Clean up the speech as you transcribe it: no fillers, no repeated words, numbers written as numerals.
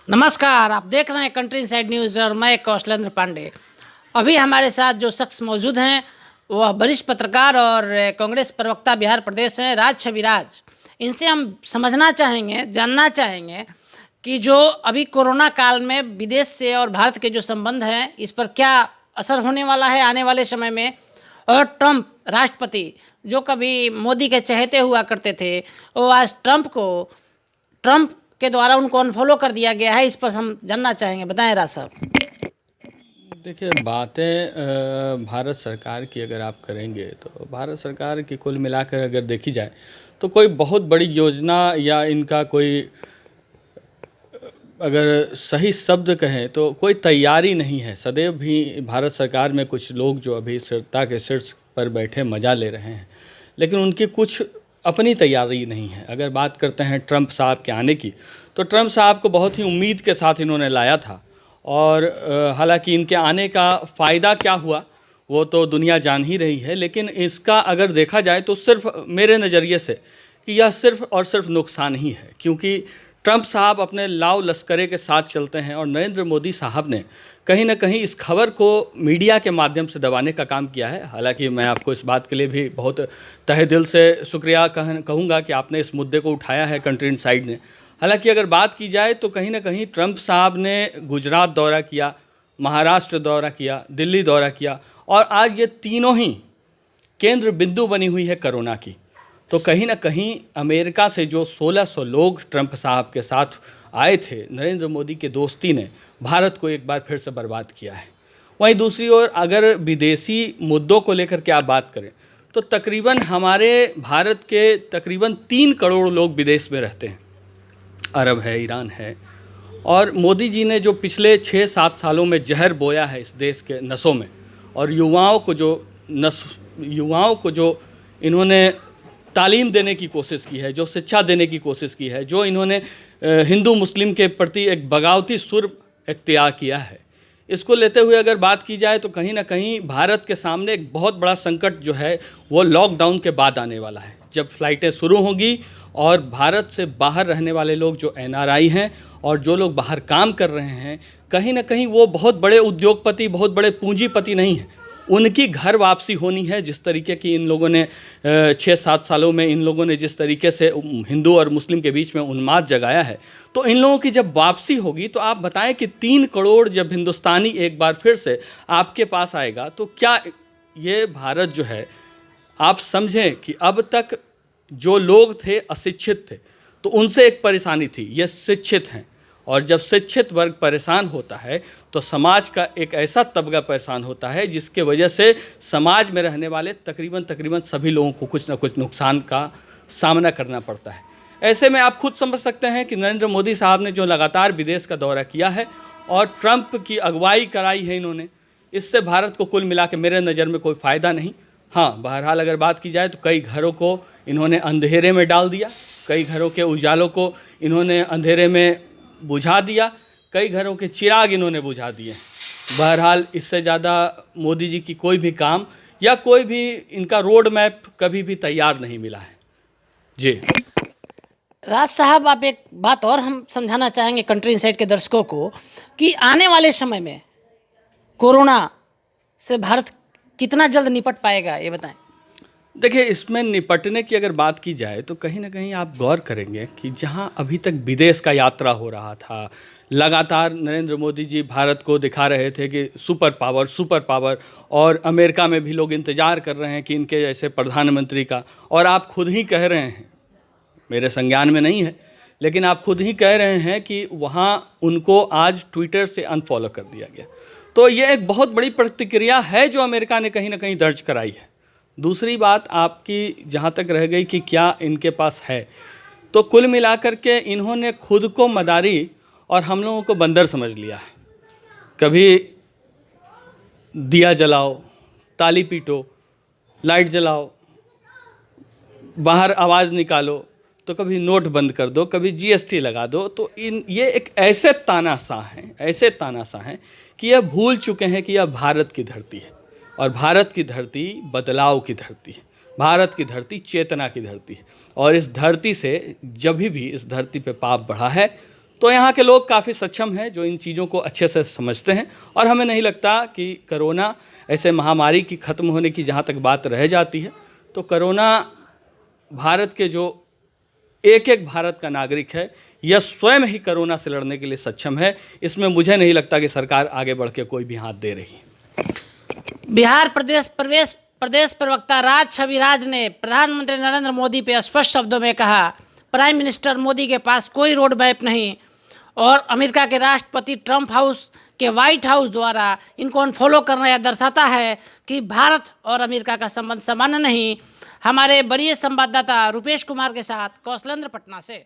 नमस्कार, आप देख रहे हैं कंट्री इनसाइड न्यूज़ और मैं कौशलेंद्र पांडे। अभी हमारे साथ जो शख्स मौजूद हैं वह वरिष्ठ पत्रकार और कांग्रेस प्रवक्ता बिहार प्रदेश हैं, राज छविराज। इनसे हम समझना चाहेंगे, जानना चाहेंगे कि जो अभी कोरोना काल में विदेश से और भारत के जो संबंध हैं इस पर क्या असर होने वाला है आने वाले समय में। और ट्रंप राष्ट्रपति जो कभी मोदी के चहेते हुआ करते थे, वो आज ट्रंप के द्वारा उनको अनफॉलो कर दिया गया है। इस पर हम जानना चाहेंगे, बताएं राज साहब। देखिए, बातें भारत सरकार की अगर आप करेंगे तो भारत सरकार की कुल मिलाकर अगर देखी जाए तो कोई बहुत बड़ी योजना या इनका कोई अगर सही शब्द कहें तो कोई तैयारी नहीं है। सदैव भी भारत सरकार में कुछ लोग जो अभी सत्ता के शीर्ष पर बैठे मज़ा ले रहे हैं, लेकिन उनकी कुछ अपनी तैयारी नहीं है। अगर बात करते हैं ट्रंप साहब के आने की, तो ट्रंप साहब को बहुत ही उम्मीद के साथ इन्होंने लाया था और हालांकि इनके आने का फ़ायदा क्या हुआ वो तो दुनिया जान ही रही है, लेकिन इसका अगर देखा जाए तो सिर्फ मेरे नज़रिए से कि यह सिर्फ और सिर्फ नुकसान ही है, क्योंकि ट्रंप साहब अपने लाव लश्करे के साथ चलते हैं और नरेंद्र मोदी साहब ने कहीं ना कहीं इस खबर को मीडिया के माध्यम से दबाने का काम किया है। हालांकि मैं आपको इस बात के लिए भी बहुत तहे दिल से शुक्रिया कहूँगा कि आपने इस मुद्दे को उठाया है कंट्री इनसाइड ने। हालांकि अगर बात की जाए तो कहीं ना कहीं ट्रंप साहब ने गुजरात दौरा किया, महाराष्ट्र दौरा किया, दिल्ली दौरा किया और आज ये तीनों ही केंद्र बिंदु बनी हुई है कोरोना की। तो कहीं ना कहीं अमेरिका से जो 1600 लोग ट्रंप साहब के साथ आए थे, नरेंद्र मोदी के दोस्ती ने भारत को एक बार फिर से बर्बाद किया है। वहीं दूसरी ओर अगर विदेशी मुद्दों को लेकर के आप बात करें तो तकरीबन हमारे भारत के तकरीबन 3 करोड़ लोग विदेश में रहते हैं। अरब है, ईरान है, और मोदी जी ने जो पिछले 6-7 सालों में जहर बोया है इस देश के नसों में, और युवाओं को जो इन्होंने तालीम देने की कोशिश की है, जो शिक्षा देने की कोशिश की है, जो इन्होंने हिंदू मुस्लिम के प्रति एक बगावती सुर इख्तियार किया है, इसको लेते हुए अगर बात की जाए तो कहीं ना कहीं भारत के सामने एक बहुत बड़ा संकट जो है वो लॉकडाउन के बाद आने वाला है, जब फ्लाइटें शुरू होंगी और भारत से बाहर रहने वाले लोग जो एनआरआई हैं और जो लोग बाहर काम कर रहे हैं, कहीं ना कहीं वो बहुत बड़े उद्योगपति, बहुत बड़े पूंजीपति नहीं हैं, उनकी घर वापसी होनी है। जिस तरीके की इन लोगों ने 6-7 सालों में इन लोगों ने जिस तरीके से हिंदू और मुस्लिम के बीच में उन्माद जगाया है, तो इन लोगों की जब वापसी होगी तो आप बताएं कि 3 करोड़ जब हिंदुस्तानी एक बार फिर से आपके पास आएगा तो क्या ये भारत जो है, आप समझें कि अब तक जो लोग थे अशिक्षित थे तो उनसे एक परेशानी थी, ये शिक्षित हैं, और जब शिक्षित वर्ग परेशान होता है तो समाज का एक ऐसा तबका परेशान होता है जिसके वजह से समाज में रहने वाले तकरीबन सभी लोगों को कुछ ना कुछ नुकसान का सामना करना पड़ता है। ऐसे में आप खुद समझ सकते हैं कि नरेंद्र मोदी साहब ने जो लगातार विदेश का दौरा किया है और ट्रंप की अगुवाई कराई है इन्होंने, इससे भारत को कुल मिला के मेरे नज़र में कोई फ़ायदा नहीं। हाँ, बहरहाल अगर बात की जाए तो कई घरों को इन्होंने अंधेरे में डाल दिया, कई घरों के उजालों को इन्होंने अंधेरे में बुझा दिया, कई घरों के चिराग इन्होंने बुझा दिए। बहरहाल इससे ज़्यादा मोदी जी की कोई भी काम या कोई भी इनका रोड मैप कभी भी तैयार नहीं मिला है। जी राज साहब, आप एक बात और हम समझाना चाहेंगे कंट्री इनसाइड के दर्शकों को कि आने वाले समय में कोरोना से भारत कितना जल्द निपट पाएगा, ये बताएं। देखिए, इसमें निपटने की अगर बात की जाए तो कहीं ना कहीं आप गौर करेंगे कि जहां अभी तक विदेश का यात्रा हो रहा था, लगातार नरेंद्र मोदी जी भारत को दिखा रहे थे कि सुपर पावर, और अमेरिका में भी लोग इंतज़ार कर रहे हैं कि इनके जैसे प्रधानमंत्री का, और आप खुद ही कह रहे हैं, मेरे संज्ञान में नहीं है, लेकिन आप खुद ही कह रहे हैं कि वहाँ उनको आज ट्विटर से अनफॉलो कर दिया गया। तो ये एक बहुत बड़ी प्रतिक्रिया है जो अमेरिका ने कहीं ना कहीं दर्ज कराई है। दूसरी बात आपकी जहाँ तक रह गई कि क्या इनके पास है, तो कुल मिलाकर के इन्होंने खुद को मदारी और हम लोगों को बंदर समझ लिया है। कभी दिया जलाओ, ताली पीटो, लाइट जलाओ, बाहर आवाज़ निकालो, तो कभी नोट बंद कर दो, कभी जीएसटी लगा दो। तो ये एक ऐसे तानाशाह हैं कि यह भूल चुके हैं कि यह भारत की धरती है, और भारत की धरती बदलाव की धरती है, भारत की धरती चेतना की धरती है। और इस धरती से जब भी इस धरती पे पाप बढ़ा है तो यहाँ के लोग काफ़ी सक्षम हैं जो इन चीज़ों को अच्छे से समझते हैं, और हमें नहीं लगता कि कोरोना ऐसे महामारी की ख़त्म होने की जहाँ तक बात रह जाती है, तो कोरोना भारत के जो एक एक भारत का नागरिक है, यह स्वयं ही कोरोना से लड़ने के लिए सक्षम है। इसमें मुझे नहीं लगता कि सरकार आगे बढ़ के कोई भी हाथ दे रही है। बिहार प्रदेश प्रवक्ता राज छविराज ने प्रधानमंत्री नरेंद्र मोदी पे स्पष्ट शब्दों में कहा, प्राइम मिनिस्टर मोदी के पास कोई रोड मैप नहीं और अमेरिका के राष्ट्रपति ट्रंप हाउस के व्हाइट हाउस द्वारा इनको अनफॉलो करना यह दर्शाता है कि भारत और अमेरिका का संबंध सामान्य नहीं। हमारे बड़े संवाददाता रुपेश कुमार के साथ कौशलेंद्र, पटना से।